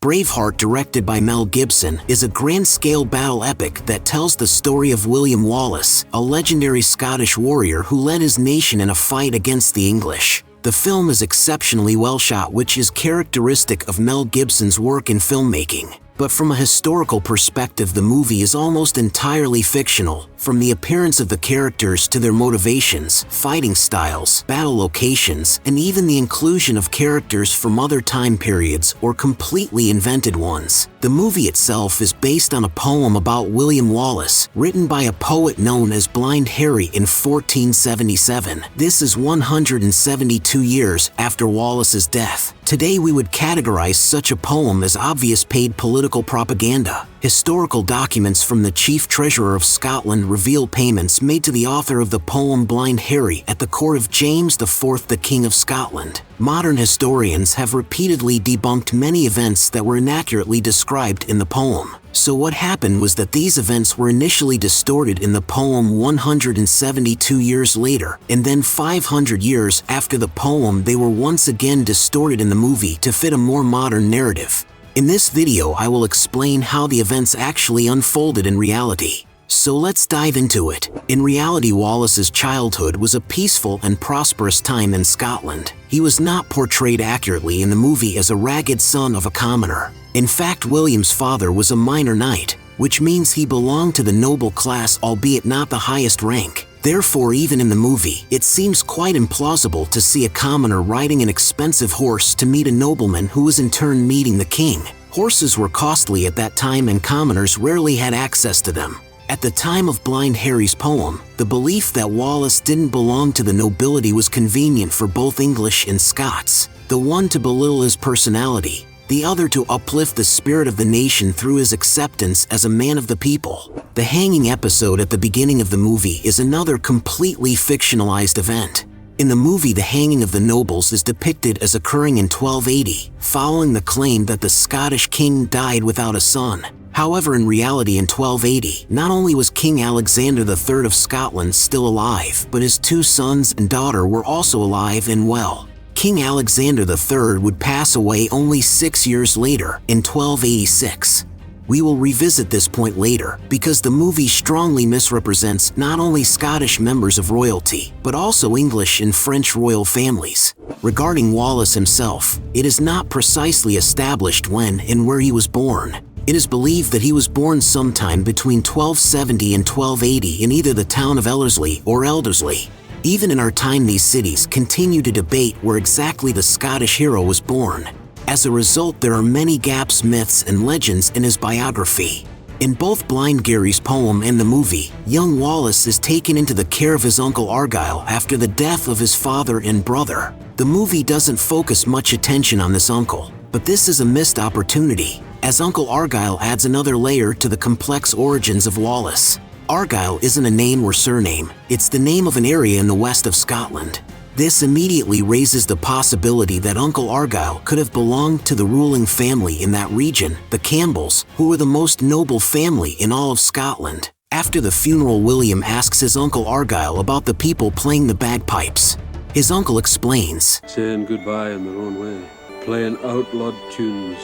Braveheart, directed by Mel Gibson, is a grand-scale battle epic that tells the story of William Wallace, a legendary Scottish warrior who led his nation in a fight against the English. The film is exceptionally well shot, which is characteristic of Mel Gibson's work in filmmaking. But from a historical perspective, the movie is almost entirely fictional, from the appearance of the characters to their motivations, fighting styles, battle locations, and even the inclusion of characters from other time periods or completely invented ones. The movie itself is based on a poem about William Wallace, written by a poet known as Blind Harry in 1477. This is 172 years after Wallace's death. Today we would categorize such a poem as obvious paid political propaganda. Historical documents from the Chief Treasurer of Scotland reveal payments made to the author of the poem Blind Harry at the court of James IV, the King of Scotland. Modern historians have repeatedly debunked many events that were inaccurately described in the poem. So what happened was that these events were initially distorted in the poem 172 years later, and then 500 years after the poem they were once again distorted in the movie to fit a more modern narrative. In this video I will explain how the events actually unfolded in reality. So let's dive into it. In reality, Wallace's childhood was a peaceful and prosperous time in Scotland. He was not portrayed accurately in the movie as a ragged son of a commoner. In fact, William's father was a minor knight, which means he belonged to the noble class, albeit not the highest rank. Therefore, even in the movie, it seems quite implausible to see a commoner riding an expensive horse to meet a nobleman who was in turn meeting the king. Horses were costly at that time and commoners rarely had access to them. At the time of Blind Harry's poem, the belief that Wallace didn't belong to the nobility was convenient for both English and Scots, the one to belittle his personality, the other to uplift the spirit of the nation through his acceptance as a man of the people. The hanging episode at the beginning of the movie is another completely fictionalized event. In the movie, the hanging of the nobles is depicted as occurring in 1280, following the claim that the Scottish king died without a son. However, in reality in 1280, not only was King Alexander III of Scotland still alive, but his two sons and daughter were also alive and well. King Alexander III would pass away only 6 years later, in 1286. We will revisit this point later, because the movie strongly misrepresents not only Scottish members of royalty, but also English and French royal families. Regarding Wallace himself, it is not precisely established when and where he was born. It is believed that he was born sometime between 1270 and 1280 in either the town of Ellerslie or Elderslie. Even in our time, these cities continue to debate where exactly the Scottish hero was born. As a result, there are many gaps, myths, and legends in his biography. In both Blind Gary's poem and the movie, young Wallace is taken into the care of his uncle Argyll after the death of his father and brother. The movie doesn't focus much attention on this uncle, but this is a missed opportunity, as Uncle Argyll adds another layer to the complex origins of Wallace. Argyll isn't a name or surname, it's the name of an area in the west of Scotland. This immediately raises the possibility that Uncle Argyll could have belonged to the ruling family in that region, the Campbells, who were the most noble family in all of Scotland. After the funeral, William asks his Uncle Argyll about the people playing the bagpipes. His uncle explains, saying goodbye in their own way, playing outlawed tunes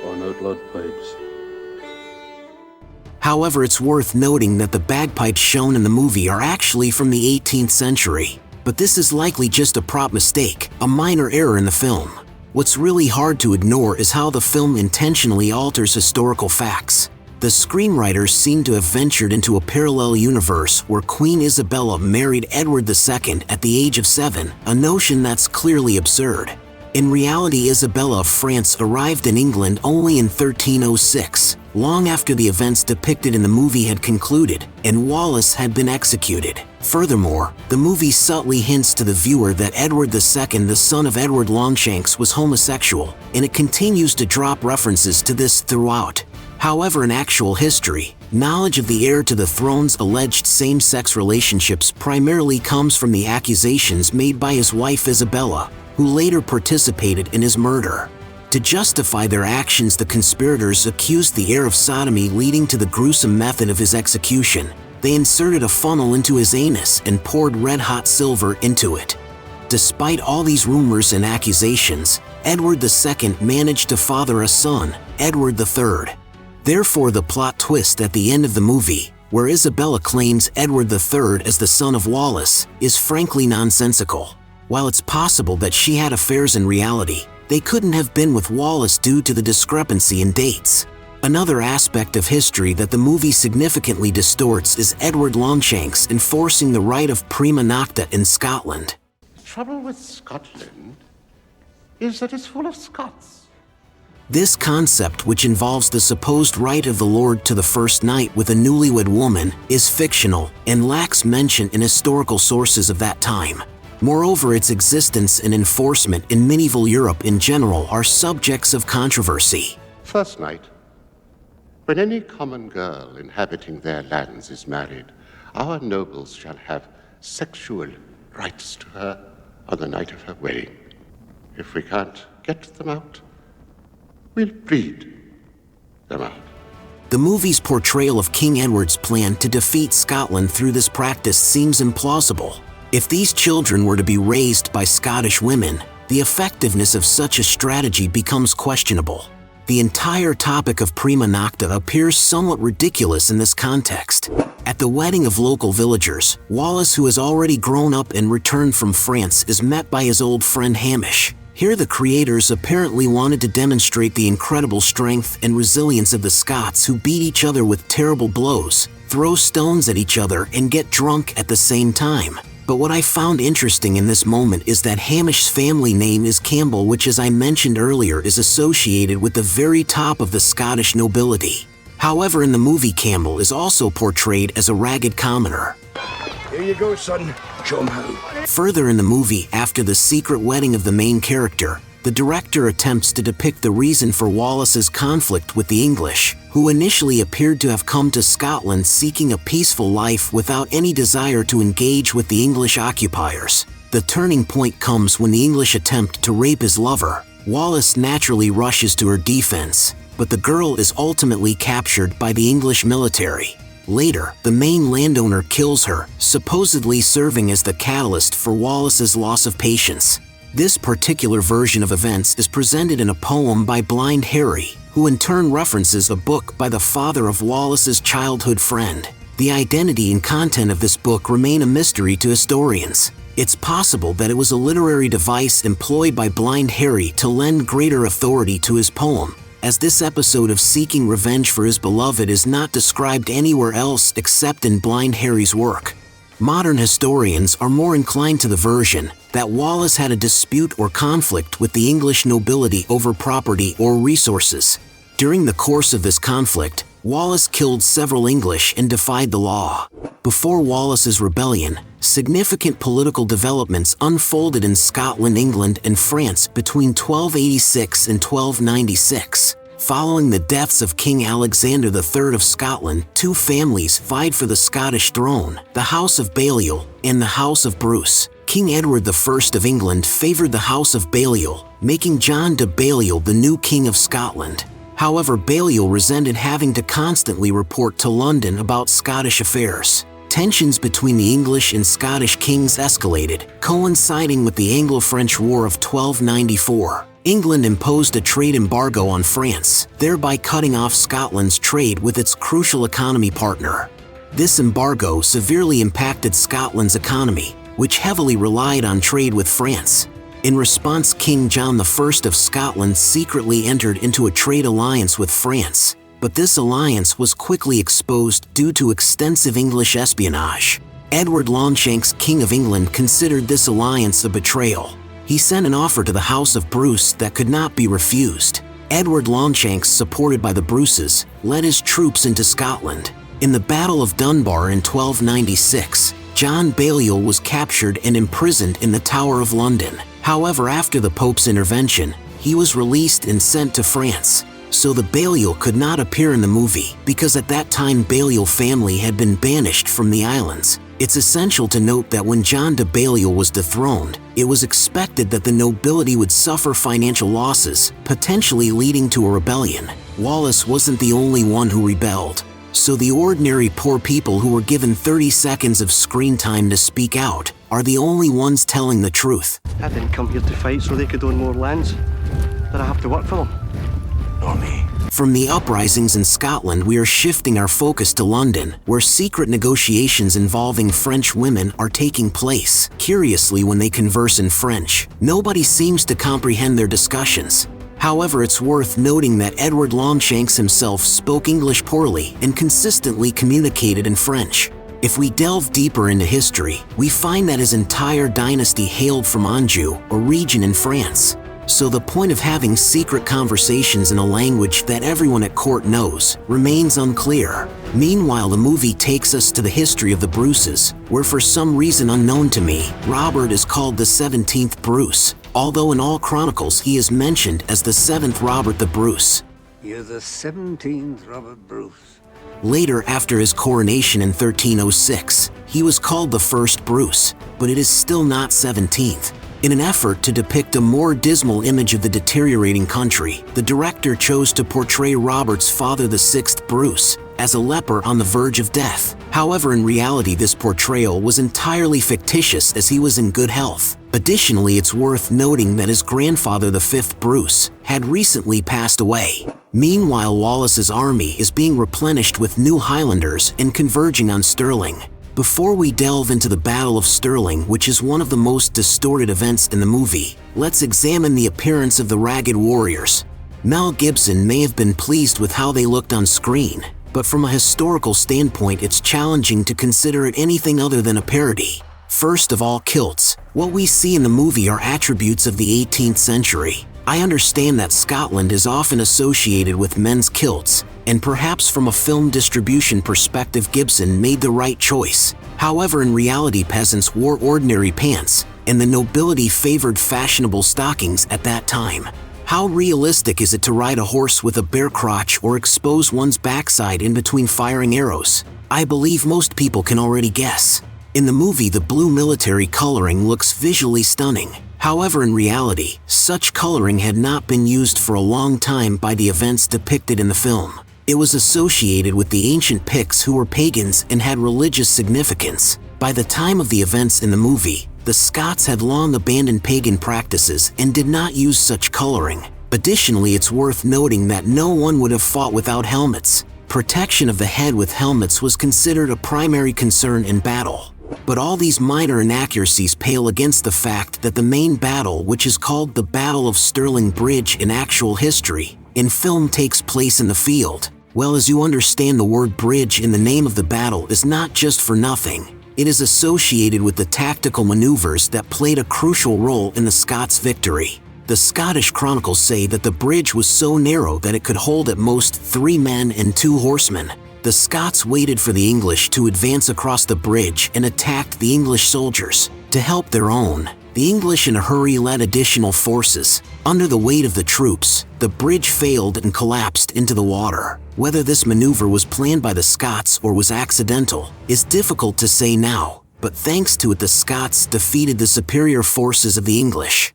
on outlawed pipes. However, it's worth noting that the bagpipes shown in the movie are actually from the 18th century. But this is likely just a prop mistake, a minor error in the film. What's really hard to ignore is how the film intentionally alters historical facts. The screenwriters seem to have ventured into a parallel universe where Queen Isabella married Edward II at the age of 7, a notion that's clearly absurd. In reality, Isabella of France arrived in England only in 1306, long after the events depicted in the movie had concluded, and Wallace had been executed. Furthermore, the movie subtly hints to the viewer that Edward II, the son of Edward Longshanks, was homosexual, and it continues to drop references to this throughout. However, in actual history, knowledge of the heir to the throne's alleged same-sex relationships primarily comes from the accusations made by his wife Isabella, who later participated in his murder. To justify their actions, the conspirators accused the heir of sodomy, leading to the gruesome method of his execution. They inserted a funnel into his anus and poured red-hot silver into it. Despite all these rumors and accusations, Edward II managed to father a son, Edward III. Therefore, the plot twist at the end of the movie, where Isabella claims Edward III as the son of Wallace, is frankly nonsensical. While it's possible that she had affairs in reality, they couldn't have been with Wallace due to the discrepancy in dates. Another aspect of history that the movie significantly distorts is Edward Longshanks enforcing the right of prima nocta in Scotland. The trouble with Scotland is that it's full of Scots. This concept, which involves the supposed right of the Lord to the first night with a newlywed woman, is fictional and lacks mention in historical sources of that time. Moreover, its existence and enforcement in medieval Europe in general are subjects of controversy. First night. When any common girl inhabiting their lands is married, our nobles shall have sexual rights to her on the night of her wedding. If we can't get them out, we'll breed them out. The movie's portrayal of King Edward's plan to defeat Scotland through this practice seems implausible. If these children were to be raised by Scottish women, the effectiveness of such a strategy becomes questionable. The entire topic of prima nocta appears somewhat ridiculous in this context. At the wedding of local villagers, Wallace, who has already grown up and returned from France, is met by his old friend Hamish. Here the creators apparently wanted to demonstrate the incredible strength and resilience of the Scots, who beat each other with terrible blows, throw stones at each other, and get drunk at the same time. But what I found interesting in this moment is that Hamish's family name is Campbell, which, as I mentioned earlier, is associated with the very top of the Scottish nobility. However, in the movie, Campbell is also portrayed as a ragged commoner. Here you go, son. Show 'em how. Further in the movie, after the secret wedding of the main character, the director attempts to depict the reason for Wallace's conflict with the English, who initially appeared to have come to Scotland seeking a peaceful life without any desire to engage with the English occupiers. The turning point comes when the English attempt to rape his lover. Wallace naturally rushes to her defense, but the girl is ultimately captured by the English military. Later, the main landowner kills her, supposedly serving as the catalyst for Wallace's loss of patience. This particular version of events is presented in a poem by Blind Harry, who in turn references a book by the father of Wallace's childhood friend. The identity and content of this book remain a mystery to historians. It's possible that it was a literary device employed by Blind Harry to lend greater authority to his poem, as this episode of seeking revenge for his beloved is not described anywhere else except in Blind Harry's work. Modern historians are more inclined to the version that Wallace had a dispute or conflict with the English nobility over property or resources. During the course of this conflict, Wallace killed several English and defied the law. Before Wallace's rebellion, significant political developments unfolded in Scotland, England, and France between 1286 and 1296. Following the deaths of King Alexander III of Scotland, two families vied for the Scottish throne, the House of Balliol and the House of Bruce. King Edward I of England favored the House of Balliol, making John de Balliol the new King of Scotland. However, Balliol resented having to constantly report to London about Scottish affairs. Tensions between the English and Scottish kings escalated, coinciding with the Anglo-French War of 1294. England imposed a trade embargo on France, thereby cutting off Scotland's trade with its crucial economy partner. This embargo severely impacted Scotland's economy, which heavily relied on trade with France. In response, King John I of Scotland secretly entered into a trade alliance with France, but this alliance was quickly exposed due to extensive English espionage. Edward Longshanks, King of England, considered this alliance a betrayal. He sent an offer to the House of Bruce that could not be refused. Edward Longshanks, supported by the Bruces, led his troops into Scotland. In the Battle of Dunbar in 1296, John Balliol was captured and imprisoned in the Tower of London. However, after the Pope's intervention, he was released and sent to France. So the Balliol could not appear in the movie, because at that time Balliol family had been banished from the islands. It's essential to note that when John de Balliol was dethroned, it was expected that the nobility would suffer financial losses, potentially leading to a rebellion. Wallace wasn't the only one who rebelled. So the ordinary poor people who were given 30 seconds of screen time to speak out are the only ones telling the truth. I didn't come here to fight so they could own more lands. Did I have to work for them? Nor me. From the uprisings in Scotland, we are shifting our focus to London, where secret negotiations involving French women are taking place. Curiously, when they converse in French, nobody seems to comprehend their discussions. However, it's worth noting that Edward Longshanks himself spoke English poorly and consistently communicated in French. If we delve deeper into history, we find that his entire dynasty hailed from Anjou, a region in France. So the point of having secret conversations in a language that everyone at court knows remains unclear. Meanwhile, the movie takes us to the history of the Bruces, where for some reason unknown to me, Robert is called the 17th Bruce, although in all chronicles he is mentioned as the 7th Robert the Bruce. You're the 17th Robert Bruce. Later, after his coronation in 1306, he was called the 1st Bruce, but it is still not 17th. In an effort to depict a more dismal image of the deteriorating country, the director chose to portray Robert's father, the 6th Bruce, as a leper on the verge of death. However, in reality, this portrayal was entirely fictitious as he was in good health. Additionally, it's worth noting that his grandfather, the 5th Bruce, had recently passed away. Meanwhile, Wallace's army is being replenished with new Highlanders and converging on Stirling. Before we delve into the Battle of Stirling, which is one of the most distorted events in the movie, let's examine the appearance of the ragged warriors. Mel Gibson may have been pleased with how they looked on screen, but from a historical standpoint, it's challenging to consider it anything other than a parody. First of all, kilts. What we see in the movie are attributes of the 18th century. I understand that Scotland is often associated with men's kilts, and perhaps from a film distribution perspective, Gibson made the right choice. However, in reality, peasants wore ordinary pants, and the nobility favored fashionable stockings at that time. How realistic is it to ride a horse with a bare crotch or expose one's backside in between firing arrows? I believe most people can already guess. In the movie, the blue military coloring looks visually stunning. However, in reality, such coloring had not been used for a long time by the events depicted in the film. It was associated with the ancient Picts, who were pagans and had religious significance. By the time of the events in the movie, the Scots had long abandoned pagan practices and did not use such coloring. Additionally, it's worth noting that no one would have fought without helmets. Protection of the head with helmets was considered a primary concern in battle. But all these minor inaccuracies pale against the fact that the main battle, which is called the Battle of Stirling Bridge in actual history, in film takes place in the field. Well, as you understand, the word bridge in the name of the battle is not just for nothing. It is associated with the tactical maneuvers that played a crucial role in the Scots' victory. The Scottish chronicles say that the bridge was so narrow that it could hold at most 3 men and 2 horsemen. The Scots waited for the English to advance across the bridge and attacked the English soldiers. To help their own, the English in a hurry led additional forces. Under the weight of the troops, the bridge failed and collapsed into the water. Whether this maneuver was planned by the Scots or was accidental is difficult to say now, but thanks to it, the Scots defeated the superior forces of the English.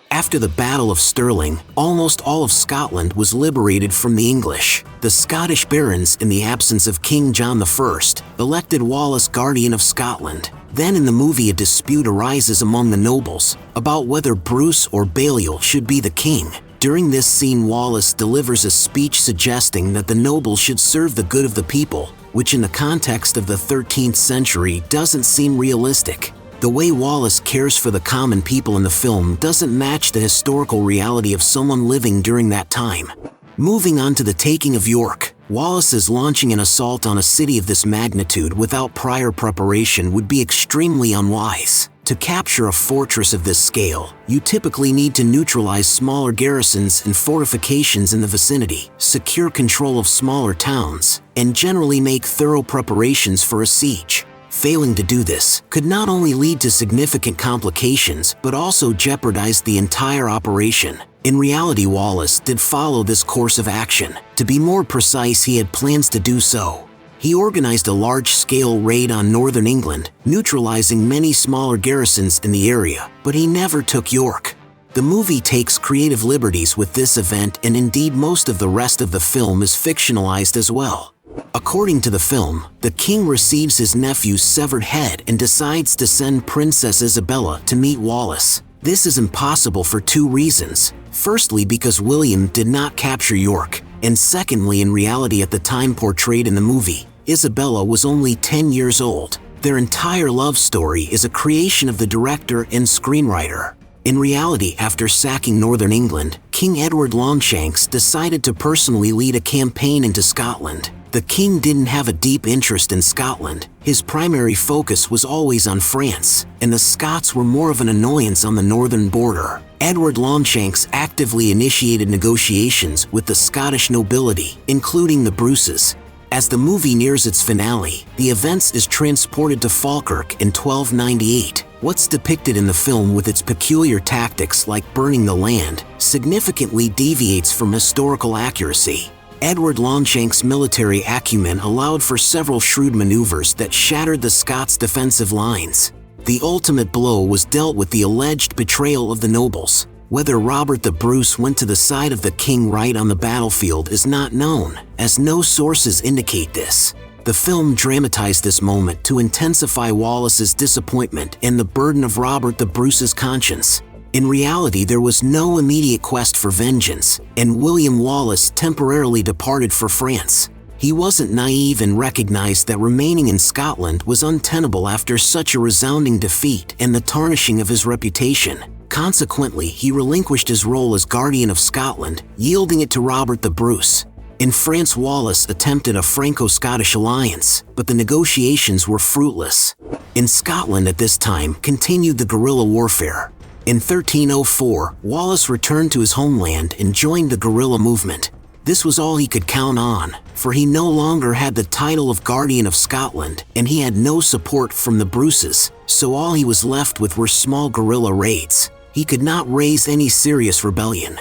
After the Battle of Stirling, almost all of Scotland was liberated from the English. The Scottish barons, in the absence of King John I, elected Wallace Guardian of Scotland. Then in the movie, a dispute arises among the nobles about whether Bruce or Balliol should be the king. During this scene, Wallace delivers a speech suggesting that the nobles should serve the good of the people, which in the context of the 13th century doesn't seem realistic. The way Wallace cares for the common people in the film doesn't match the historical reality of someone living during that time. Moving on to the taking of York, Wallace is launching an assault on a city of this magnitude without prior preparation would be extremely unwise. To capture a fortress of this scale, you typically need to neutralize smaller garrisons and fortifications in the vicinity, secure control of smaller towns, and generally make thorough preparations for a siege. Failing to do this could not only lead to significant complications, but also jeopardize the entire operation. In reality, Wallace did follow this course of action. To be more precise, he had plans to do so. He organized a large-scale raid on northern England, neutralizing many smaller garrisons in the area, but he never took York. The movie takes creative liberties with this event, and indeed most of the rest of the film is fictionalized as well. According to the film, the king receives his nephew's severed head and decides to send Princess Isabella to meet Wallace. This is impossible for two reasons. Firstly, because William did not capture York, and secondly, in reality at the time portrayed in the movie, Isabella was only 10 years old. Their entire love story is a creation of the director and screenwriter. In reality, after sacking Northern England, King Edward Longshanks decided to personally lead a campaign into Scotland. The king didn't have a deep interest in Scotland. His primary focus was always on France, and the Scots were more of an annoyance on the northern border. Edward Longshanks actively initiated negotiations with the Scottish nobility, including the Bruces. As the movie nears its finale, the events is transported to Falkirk in 1298. What's depicted in the film with its peculiar tactics like burning the land significantly deviates from historical accuracy. Edward Longshanks' military acumen allowed for several shrewd maneuvers that shattered the Scots' defensive lines. The ultimate blow was dealt with the alleged betrayal of the nobles. Whether Robert the Bruce went to the side of the king right on the battlefield is not known, as no sources indicate this. The film dramatized this moment to intensify Wallace's disappointment and the burden of Robert the Bruce's conscience. In reality, there was no immediate quest for vengeance, and William Wallace temporarily departed for France. He wasn't naive and recognized that remaining in Scotland was untenable after such a resounding defeat and the tarnishing of his reputation. Consequently, he relinquished his role as Guardian of Scotland, yielding it to Robert the Bruce. In France, Wallace attempted a Franco-Scottish alliance, but the negotiations were fruitless. In Scotland at this time continued the guerrilla warfare. In 1304, Wallace returned to his homeland and joined the guerrilla movement. This was all he could count on, for he no longer had the title of Guardian of Scotland, and he had no support from the Bruces, so all he was left with were small guerrilla raids. He could not raise any serious rebellion.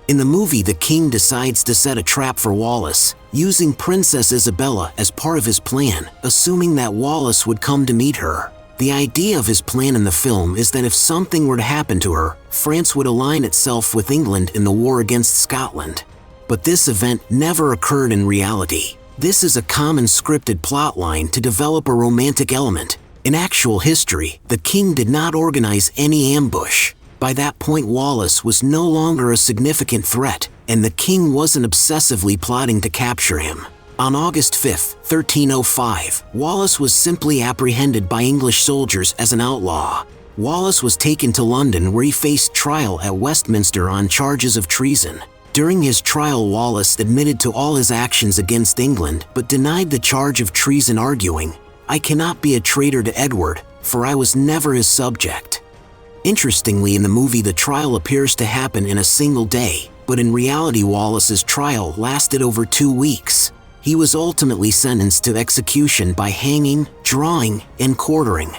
In the movie, the king decides to set a trap for Wallace, using Princess Isabella as part of his plan, assuming that Wallace would come to meet her. The idea of his plan in the film is that if something were to happen to her, France would align itself with England in the war against Scotland. But this event never occurred in reality. This is a common scripted plotline to develop a romantic element. In actual history, the king did not organize any ambush. By that point, Wallace was no longer a significant threat, and the king wasn't obsessively plotting to capture him. On August 5, 1305, Wallace was simply apprehended by English soldiers as an outlaw. Wallace was taken to London, where he faced trial at Westminster on charges of treason. During his trial, Wallace admitted to all his actions against England, but denied the charge of treason, arguing, "I cannot be a traitor to Edward, for I was never his subject." Interestingly, in the movie, the trial appears to happen in a single day, but in reality, Wallace's trial lasted over 2 weeks. He was ultimately sentenced to execution by hanging, drawing, and quartering.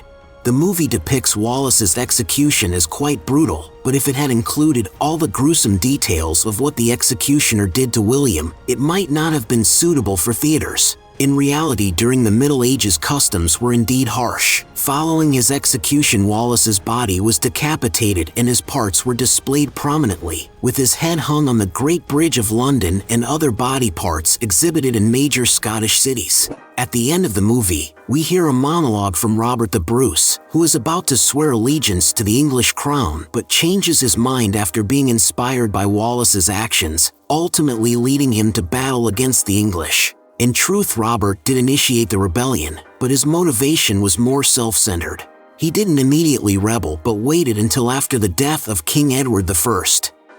The movie depicts Wallace's execution as quite brutal, but if it had included all the gruesome details of what the executioner did to William, it might not have been suitable for theaters. In reality, during the Middle Ages, customs were indeed harsh. Following his execution, Wallace's body was decapitated and his parts were displayed prominently, with his head hung on the Great Bridge of London and other body parts exhibited in major Scottish cities. At the end of the movie, we hear a monologue from Robert the Bruce, who is about to swear allegiance to the English crown but changes his mind after being inspired by Wallace's actions, ultimately leading him to battle against the English. In truth, Robert did initiate the rebellion, but his motivation was more self-centered. He didn't immediately rebel but waited until after the death of King Edward I.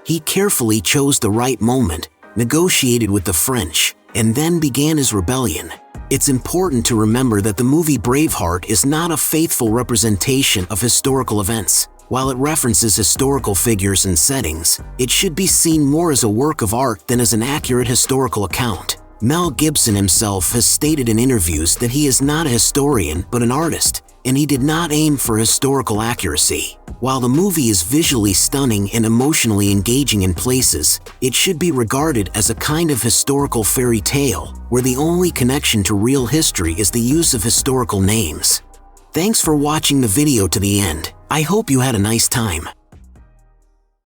He carefully chose the right moment, negotiated with the French, and then began his rebellion. It's important to remember that the movie Braveheart is not a faithful representation of historical events. While it references historical figures and settings, it should be seen more as a work of art than as an accurate historical account. Mel Gibson himself has stated in interviews that he is not a historian but an artist, and he did not aim for historical accuracy. While the movie is visually stunning and emotionally engaging in places, it should be regarded as a kind of historical fairy tale, where the only connection to real history is the use of historical names. Thanks for watching the video to the end. I hope you had a nice time.